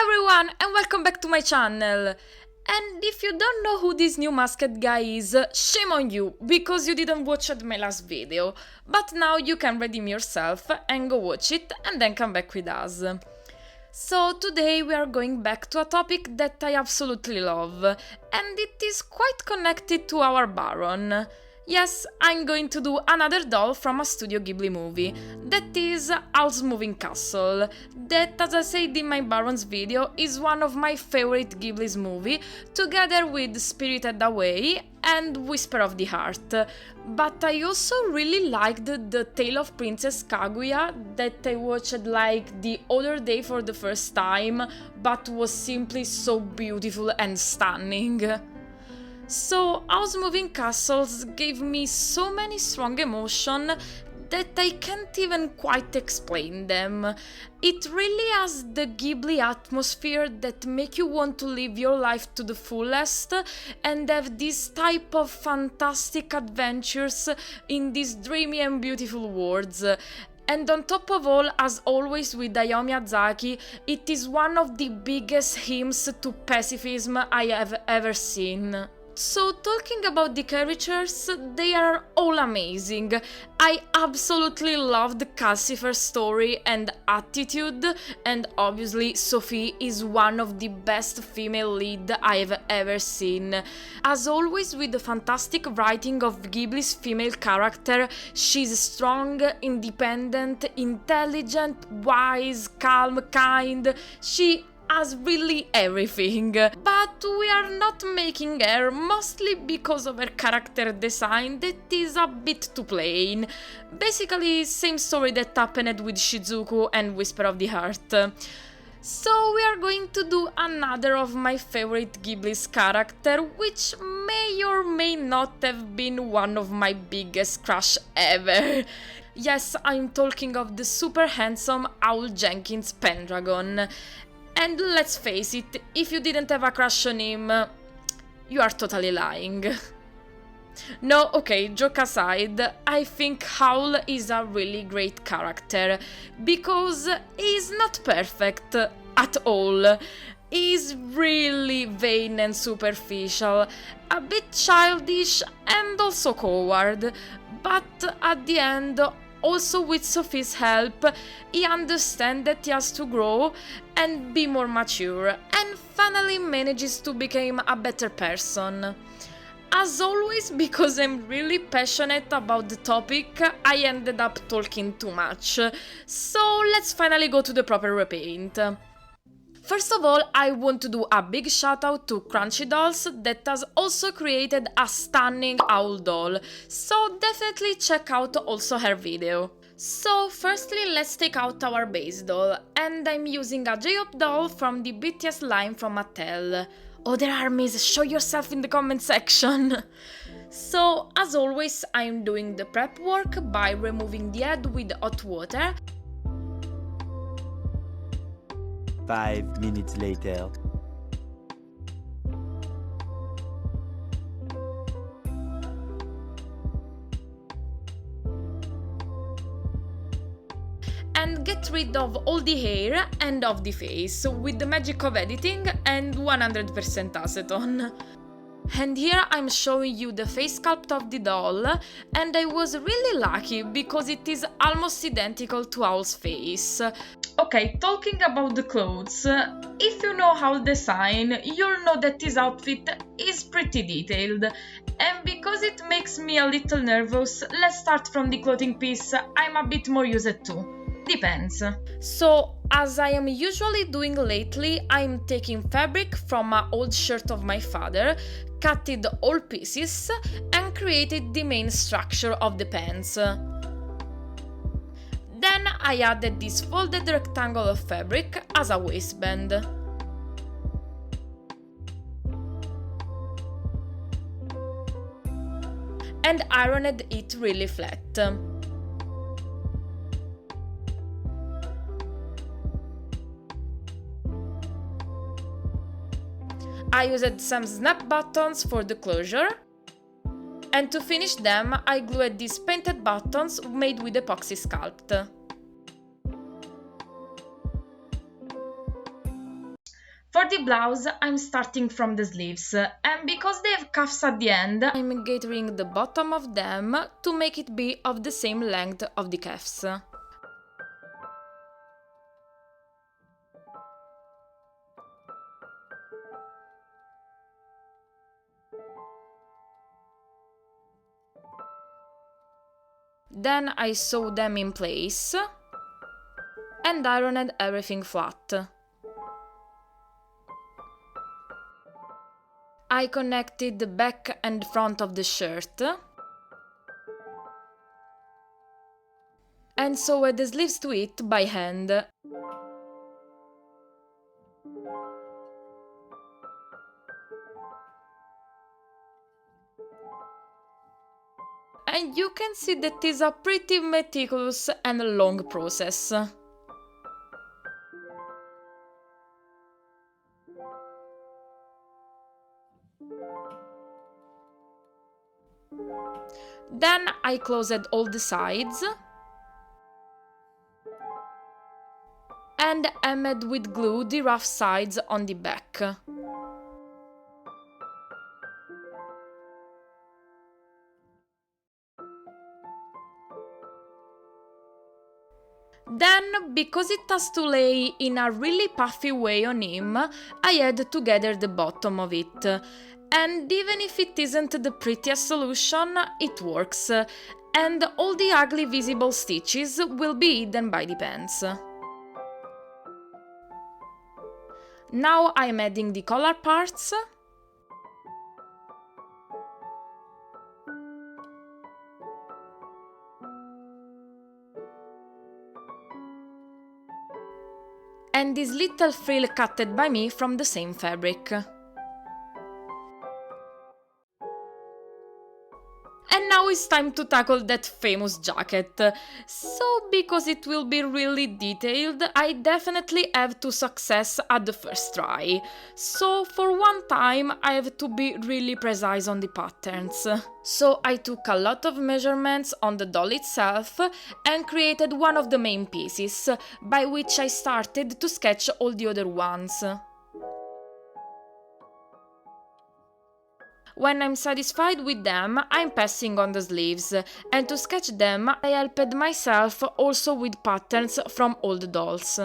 everyone, and welcome back to my channel. And if you don't know who this new masked guy is, shame on you, because you didn't watch my last video. But now you can redeem yourself and go watch it and then come back with us. So today we are going back to a topic that I absolutely love, and it is quite connected to our Baron. Yes, I'm going to do another doll from a Studio Ghibli movie, that is Howl's Moving Castle, that, as I said in my Baron's video, is one of my favorite Ghibli's movie, together with Spirited Away and Whisper of the Heart. But I also really liked the Tale of Princess Kaguya that I watched like the other day for the first time, but was simply so beautiful and stunning. So, Howl's Moving Castles gave me so many strong emotions that I can't even quite explain them. It really has the Ghibli atmosphere that make you want to live your life to the fullest and have this type of fantastic adventures in these dreamy and beautiful worlds. And on top of all, as always with Hayao Miyazaki, it is one of the biggest hymns to pacifism I have ever seen. So, talking about the characters, they are all amazing. I absolutely loved Calcifer's story and attitude, and obviously Sophie is one of the best female lead I've ever seen. As always with the fantastic writing of Ghibli's female character, she's strong, independent, intelligent, wise, calm, kind. She has really everything, but we are not making her, mostly because of her character design that is a bit too plain. Basically, same story that happened with Shizuku and Whisper of the Heart. So we are going to do another of my favorite Ghibli's character, which may or may not have been one of my biggest crush ever. Yes, I'm talking of the super handsome Howl Jenkins Pendragon. And let's face it, if you didn't have a crush on him, you are totally lying. No, okay, joke aside, I think Howl is a really great character, because he's not perfect at all. He's really vain and superficial, a bit childish and also coward, but at the end, also with Sophie's help, he understands that he has to grow and be more mature, and finally manages to become a better person. As always, because I'm really passionate about the topic, I ended up talking too much. So let's finally go to the proper repaint. First of all, I want to do a big shout out to Crunchy Dolls that has also created a stunning Howl doll, so definitely check out also her video. So firstly, let's take out our base doll, and I'm using a J-Hope doll from the BTS line from Mattel. Other armies, show yourself in the comment section! So, as always, I'm doing the prep work by removing the head with hot water. 5 minutes later. And get rid of all the hair and of the face with the magic of editing and 100% acetone. And here I'm showing you the face sculpt of the doll, and I was really lucky because it is almost identical to Howl's face. Okay, talking about the clothes, if you know Howl design, you'll know that this outfit is pretty detailed. And because it makes me a little nervous, let's start from the clothing piece I'm a bit more used to. Depends. So, as I am usually doing lately, I'm taking fabric from an old shirt of my father, cut it all pieces, and created the main structure of the pants. Then I added this folded rectangle of fabric as a waistband. And ironed it really flat. I used some snap buttons for the closure, and to finish them I glued these painted buttons made with epoxy sculpt. For the blouse, I'm starting from the sleeves, and because they have cuffs at the end, I'm gathering the bottom of them to make it be of the same length of the cuffs. Then I sew them in place and ironed everything flat. I connected the back and front of the shirt and sewed the sleeves to it by hand. And you can see that it is a pretty meticulous and long process. Then I closed all the sides and hemmed with glue the rough sides on the back. Then, because it has to lay in a really puffy way on him, I had to gather the bottom of it. And even if it isn't the prettiest solution, it works. And all the ugly visible stitches will be hidden by the pants. Now I'm adding the collar parts. And this little frill cutted by me from the same fabric. And now it's time to tackle that famous jacket. So, because it will be really detailed, I definitely have to success at the first try. So, for one time, I have to be really precise on the patterns. So, I took a lot of measurements on the doll itself and created one of the main pieces, by which I started to sketch all the other ones. When I'm satisfied with them, I'm passing on the sleeves, and to sketch them I helped myself also with patterns from old dolls.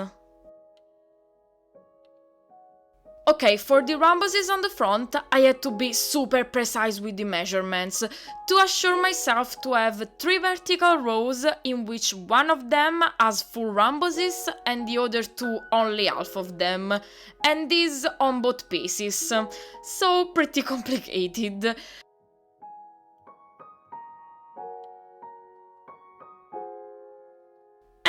Okay, for the rhomboses on the front, I had to be super precise with the measurements, to assure myself to have 3 vertical rows in which one of them has full rhomboses and the other 2 only half of them, and this on both pieces, so pretty complicated.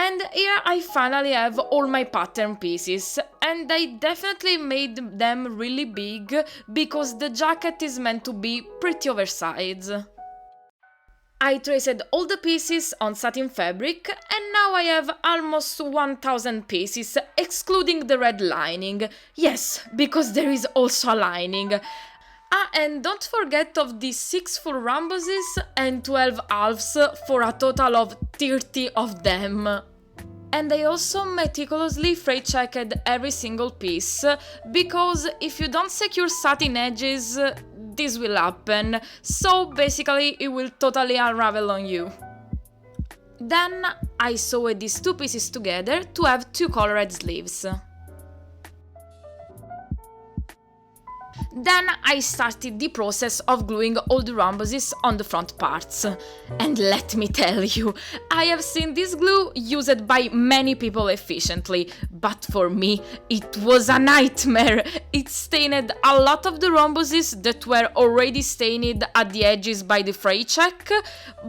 And here I finally have all my pattern pieces, and I definitely made them really big because the jacket is meant to be pretty oversized. I traced all the pieces on satin fabric, and now I have almost 1000 pieces, excluding the red lining. Yes, because there is also a lining. And don't forget of the 6 full rhomboses and 12 halves for a total of 30 of them. And I also meticulously fray checked every single piece, because if you don't secure satin edges, this will happen, so basically it will totally unravel on you. Then I sewed these 2 pieces together to have 2 colored sleeves. Then I started the process of gluing all the rhomboses on the front parts. And let me tell you, I have seen this glue used by many people efficiently, but for me it was a nightmare. It stained a lot of the rhomboses that were already stained at the edges by the fray check,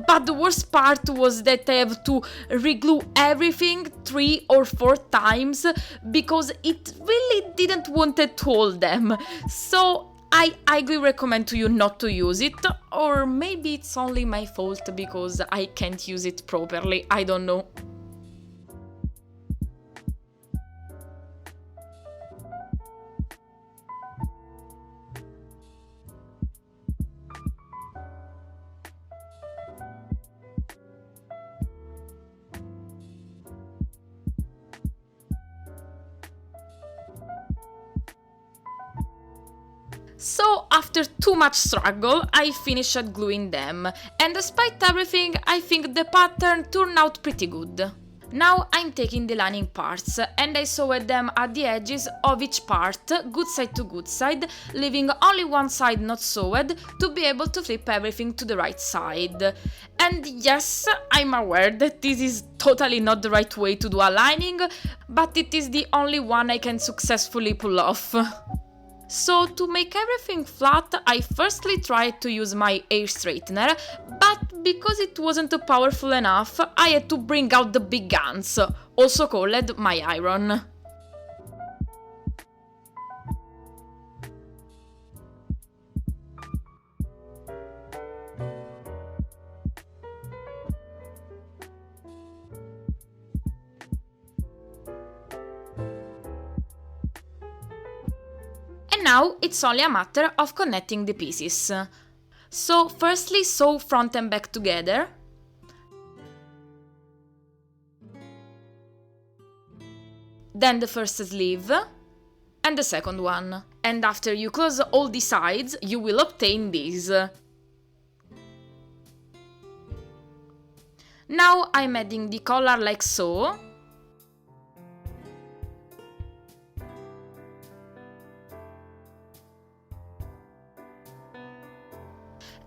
but the worst part was that I have to reglue everything 3 or 4 times because it really didn't want to hold them. So I highly recommend to you not to use it, or maybe it's only my fault because I can't use it properly, I don't know. So after too much struggle, I finished gluing them, and despite everything, I think the pattern turned out pretty good. Now I'm taking the lining parts, and I sewed them at the edges of each part, good side to good side, leaving only one side not sewed to be able to flip everything to the right side. And yes, I'm aware that this is totally not the right way to do a lining, but it is the only one I can successfully pull off. So to make everything flat, I firstly tried to use my hair straightener, but because it wasn't powerful enough, I had to bring out the big guns, also called my iron. And now it's only a matter of connecting the pieces. So firstly sew front and back together. Then the first sleeve and the second one. And after you close all the sides, you will obtain this. Now I'm adding the collar like so.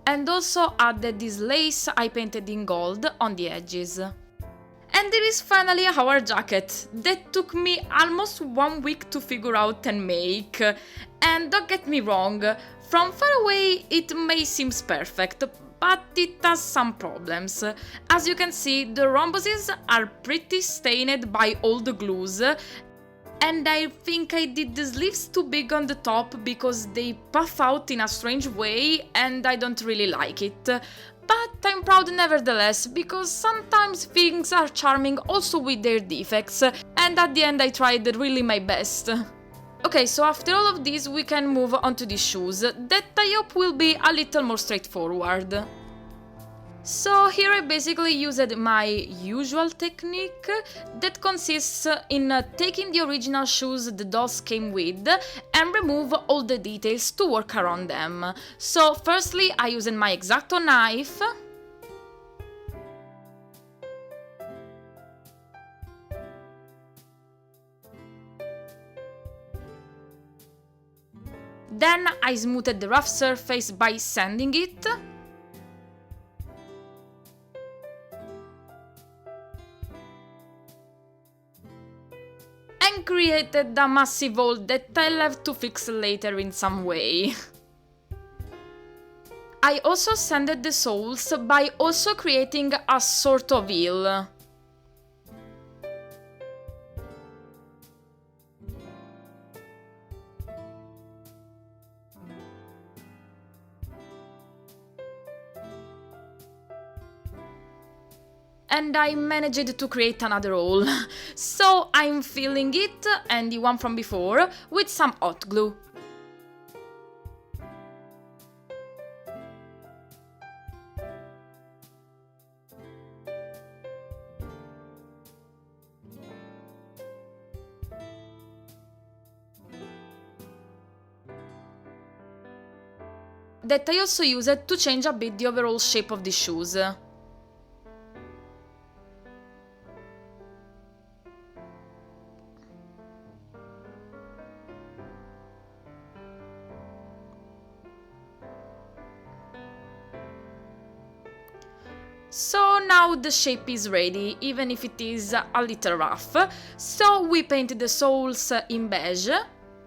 And also added this lace I painted in gold on the edges. And there is finally our jacket, that took me almost 1 week to figure out and make. And don't get me wrong, from far away it may seem perfect, but it has some problems. As you can see, the rhombuses are pretty stained by all the glues, and I think I did the sleeves too big on the top because they puff out in a strange way and I don't really like it. But I'm proud nevertheless, because sometimes things are charming also with their defects, and at the end I tried really my best. Okay, so after all of this we can move on to the shoes, that I hope will be a little more straightforward. So here I basically used my usual technique, that consists in taking the original shoes the dolls came with and remove all the details to work around them. So firstly I used my X-Acto knife. Then I smoothed the rough surface by sanding it. And created a massive hole that I'll have to fix later in some way. I also sanded the soles by also creating a sort of heel. And I managed to create another hole, so I'm filling it, and the one from before, with some hot glue. That I also used to change a bit the overall shape of the shoes. So now the shape is ready, even if it is a little rough. So we painted the soles in beige,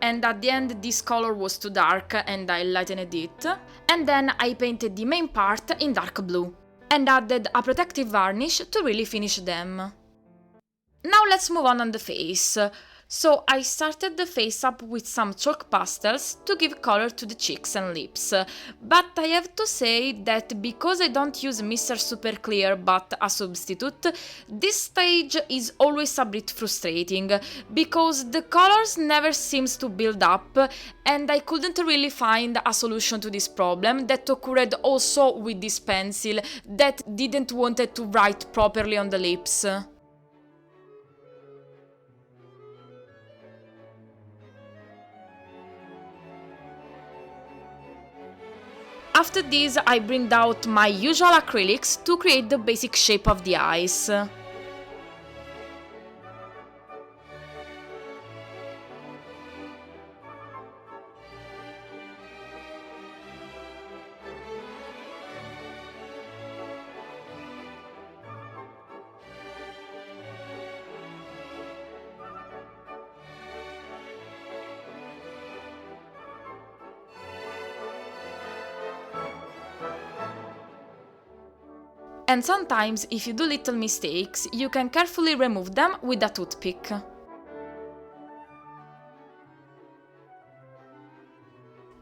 and at the end this color was too dark and I lightened it. And then I painted the main part in dark blue, and added a protective varnish to really finish them. Now let's move on the face. So I started the face up with some chalk pastels to give color to the cheeks and lips, but I have to say that because I don't use Mr. Super Clear but a substitute, this stage is always a bit frustrating, because the colors never seems to build up, and I couldn't really find a solution to this problem that occurred also with this pencil that didn't wanted to write properly on the lips. After this, I bring out my usual acrylics to create the basic shape of the eyes. And sometimes, if you do little mistakes, you can carefully remove them with a toothpick.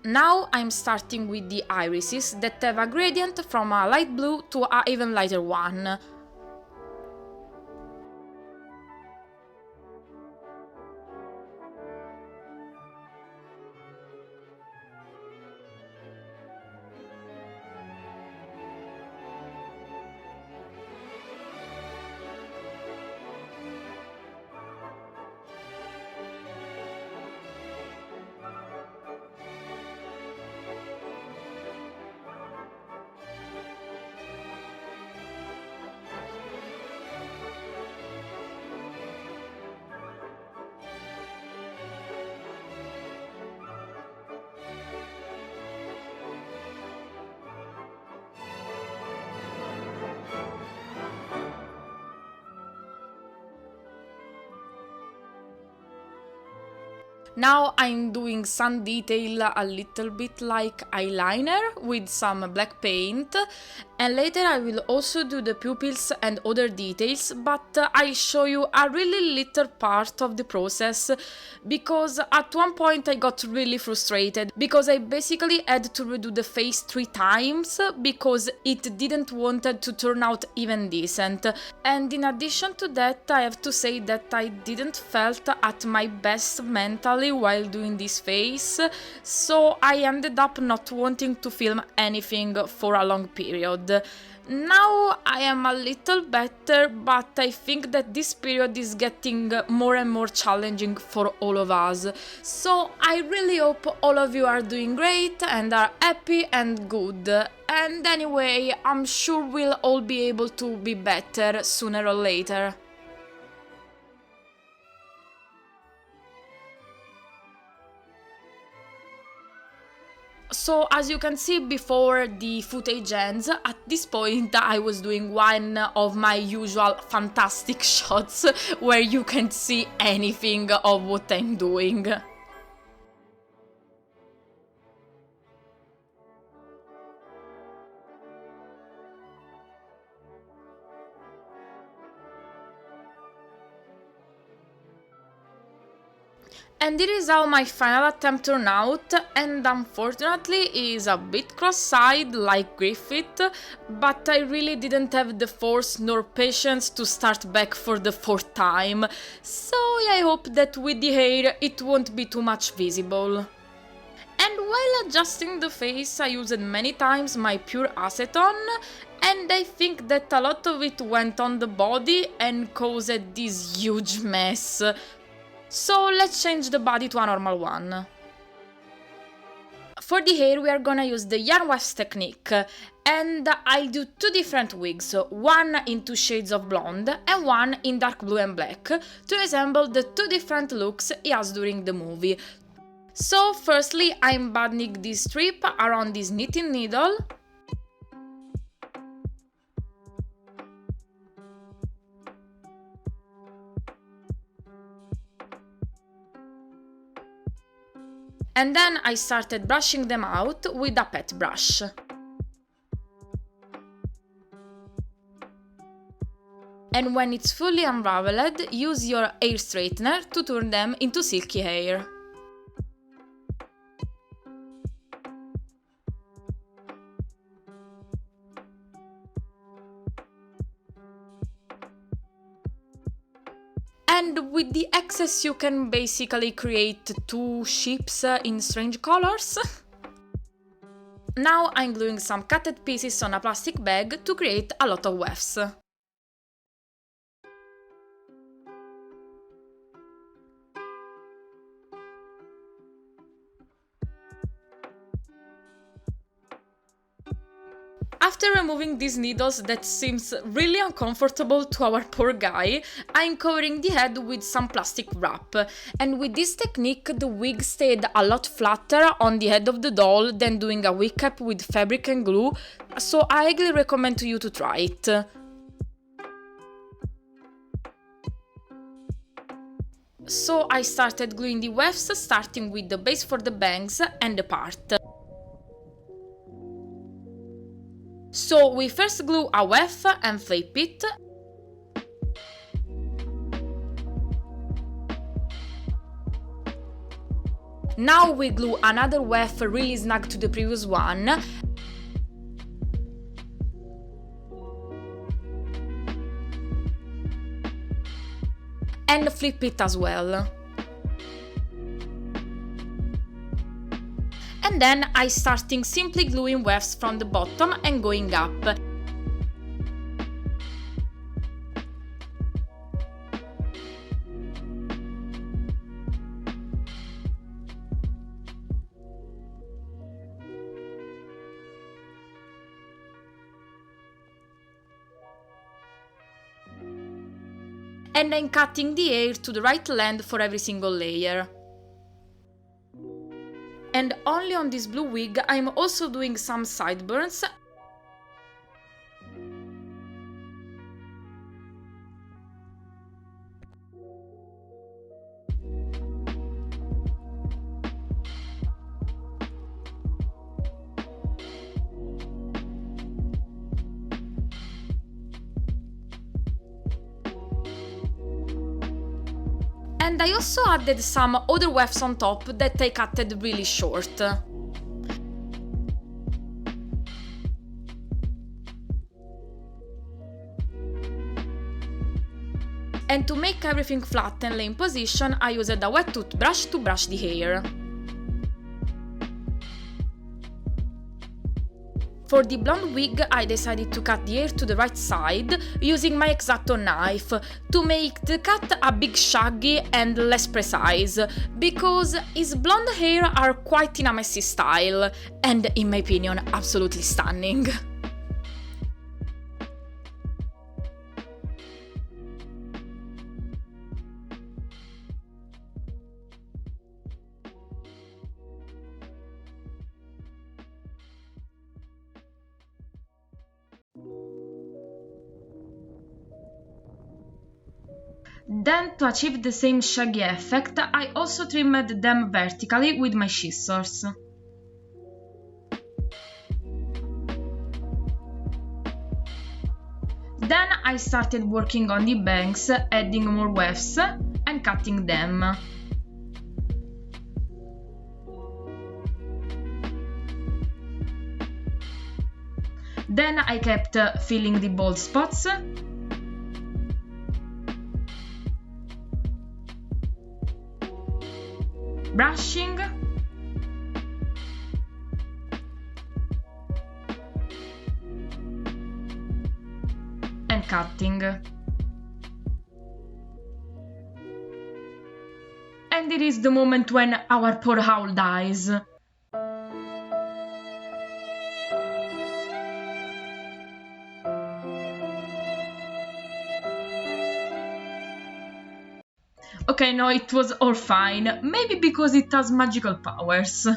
Now I'm starting with the irises that have a gradient from a light blue to a even lighter one. Now I'm doing some detail a little bit like eyeliner with some black paint, and later I will also do the pupils and other details, but I show you a really little part of the process because at one point I got really frustrated because I basically had to redo the face 3 times because it didn't wanted to turn out even decent. And in addition to that, I have to say that I didn't felt at my best mentally while doing this face, so I ended up not wanting to film anything for a long period. Now I am a little better, but I think that this period is getting more and more challenging for all of us. So I really hope all of you are doing great and are happy and good. And anyway, I'm sure we'll all be able to be better sooner or later. So, as you can see before the footage ends, at this point I was doing one of my usual fantastic shots where you can't see anything of what I'm doing. And this is how my final attempt turned out, and unfortunately is a bit cross-eyed like Griffith, but I really didn't have the force nor patience to start back for the 4th time, so I hope that with the hair it won't be too much visible. And while adjusting the face I used many times my pure acetone, and I think that a lot of it went on the body and caused this huge mess. So let's change the body to a normal one. For the hair we are gonna use the yarn wefts technique, and I'll do 2 different wigs, one in 2 shades of blonde and one in dark blue and black, to resemble the 2 different looks he has during the movie. So firstly I'm buttoning this strip around this knitting needle. And then I started brushing them out with a pet brush. And when it's fully unraveled, use your hair straightener to turn them into silky hair. And with the excess you can basically create 2 ships in strange colors. Now I'm gluing some cutted pieces on a plastic bag to create a lot of wefts. After removing these needles that seems really uncomfortable to our poor guy, I'm covering the head with some plastic wrap, and with this technique the wig stayed a lot flatter on the head of the doll than doing a wig cap with fabric and glue, so I highly recommend to you to try it. So I started gluing the wefts, starting with the base for the bangs and the part. So we first glue a weft and flip it. Now we glue another weft really snug to the previous one. And flip it as well. And then I starting simply gluing wefts from the bottom and going up. And I'm cutting the hair to the right length for every single layer. And only on this blue wig I'm also doing some sideburns. And I also added some other wefts on top that I cutted really short. And to make everything flat and lay in position, I used a wet toothbrush to brush the hair. For the blonde wig, I decided to cut the hair to the right side using my X-Acto knife to make the cut a bit shaggy and less precise, because his blonde hair are quite in a messy style, and in my opinion, absolutely stunning. Then, to achieve the same shaggy effect, I also trimmed them vertically with my scissors. Then I started working on the bangs, adding more wefts and cutting them. Then I kept filling the bald spots. Brushing and cutting. And it is the moment when our poor Howl dies. Okay, no, it was all fine. Maybe because it has magical powers.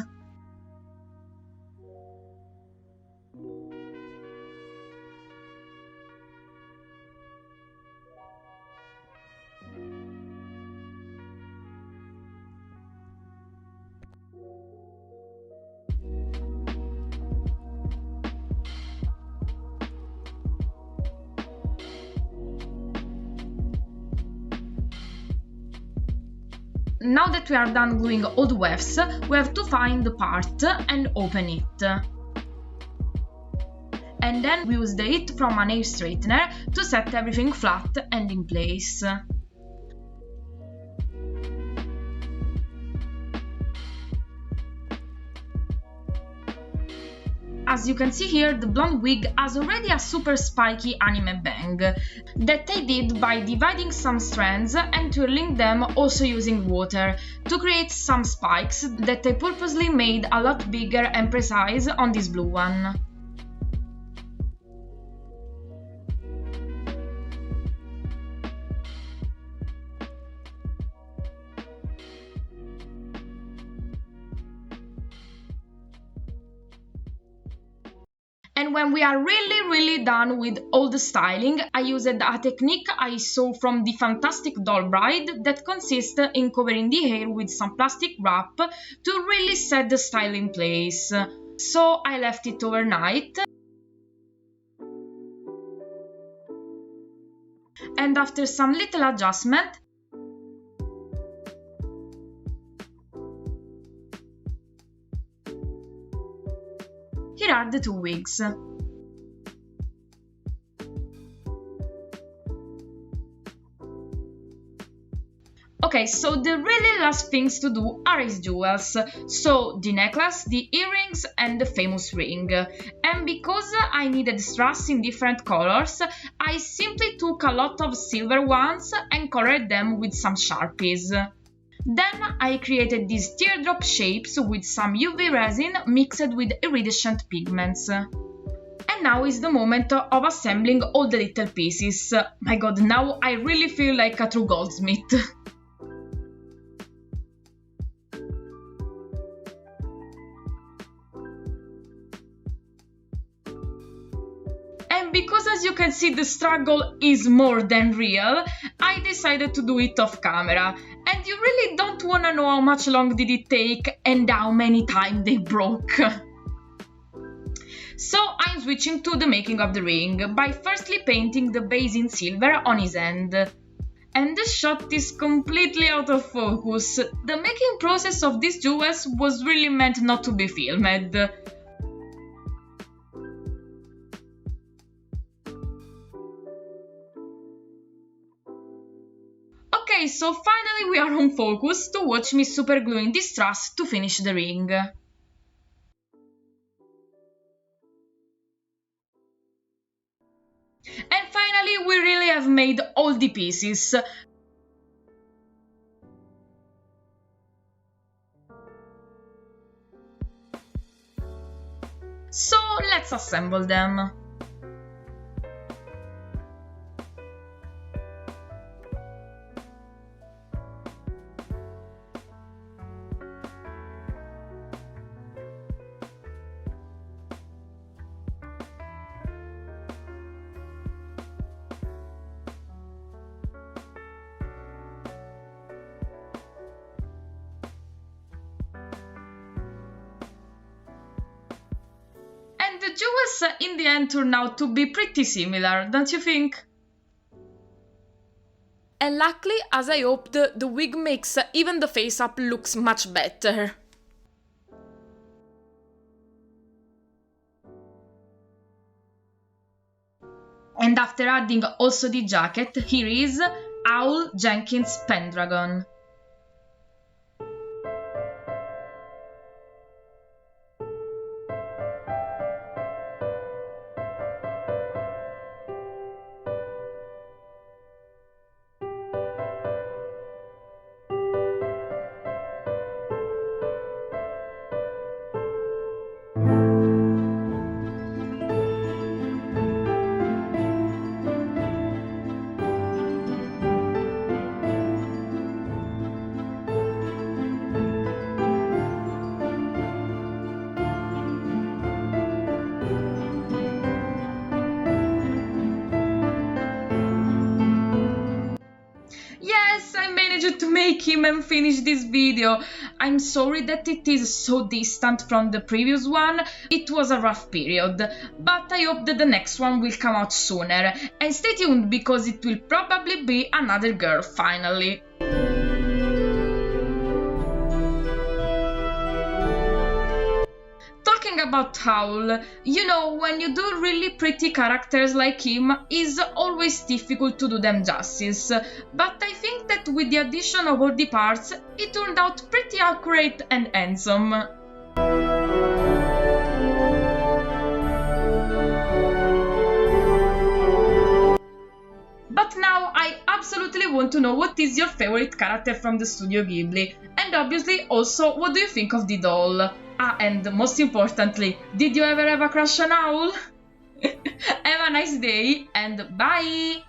Now that we are done gluing all the wefts, we have to find the part and open it. And then we use the heat from an hair straightener to set everything flat and in place. As you can see here, the blonde wig has already a super spiky anime bang that I did by dividing some strands and twirling them, also using water, to create some spikes that I purposely made a lot bigger and precise on this blue one. And when we are really done with all the styling, I used a technique I saw from the Fantastic Doll Bride that consists in covering the hair with some plastic wrap to really set the style in place. So I left it overnight. And after some little adjustment, here are the two wigs. Okay, so the really last things to do are his jewels, so the necklace, the earrings and the famous ring. And because I needed strass in different colors, I simply took a lot of silver ones and colored them with some Sharpies. Then I created these teardrop shapes with some UV resin mixed with iridescent pigments. And now is the moment of assembling all the little pieces. My god, now I really feel like a true goldsmith. And because as you can see the struggle is more than real, I decided to do it off camera. And you really don't wanna know how much long did it take and how many times they broke. So I'm switching to the making of the ring by firstly painting the base in silver on his end. And the shot is completely out of focus. The making process of these jewels was really meant not to be filmed. Okay, so finally we are on focus to watch me super gluing this truss to finish the ring. And finally we really have made all the pieces. So let's assemble them. And the jewels in the end turned out to be pretty similar, don't you think? And luckily, as I hoped, the wig makes even the face up looks much better. And after adding also the jacket, here is Howl, Jenkins, Pendragon. To make him and finish this video. I'm sorry that it is so distant from the previous one. It was a rough period, but I hope that the next one will come out sooner. And stay tuned because it will probably be another girl finally. Talking about Howl, you know, when you do really pretty characters like him, it's always difficult to do them justice, but I think that with the addition of all the parts, it turned out pretty accurate and handsome. But now I absolutely want to know what is your favorite character from the Studio Ghibli, and obviously also what do you think of the doll? Ah, and most importantly, did you ever have a crush on Howl? Have a nice day and bye!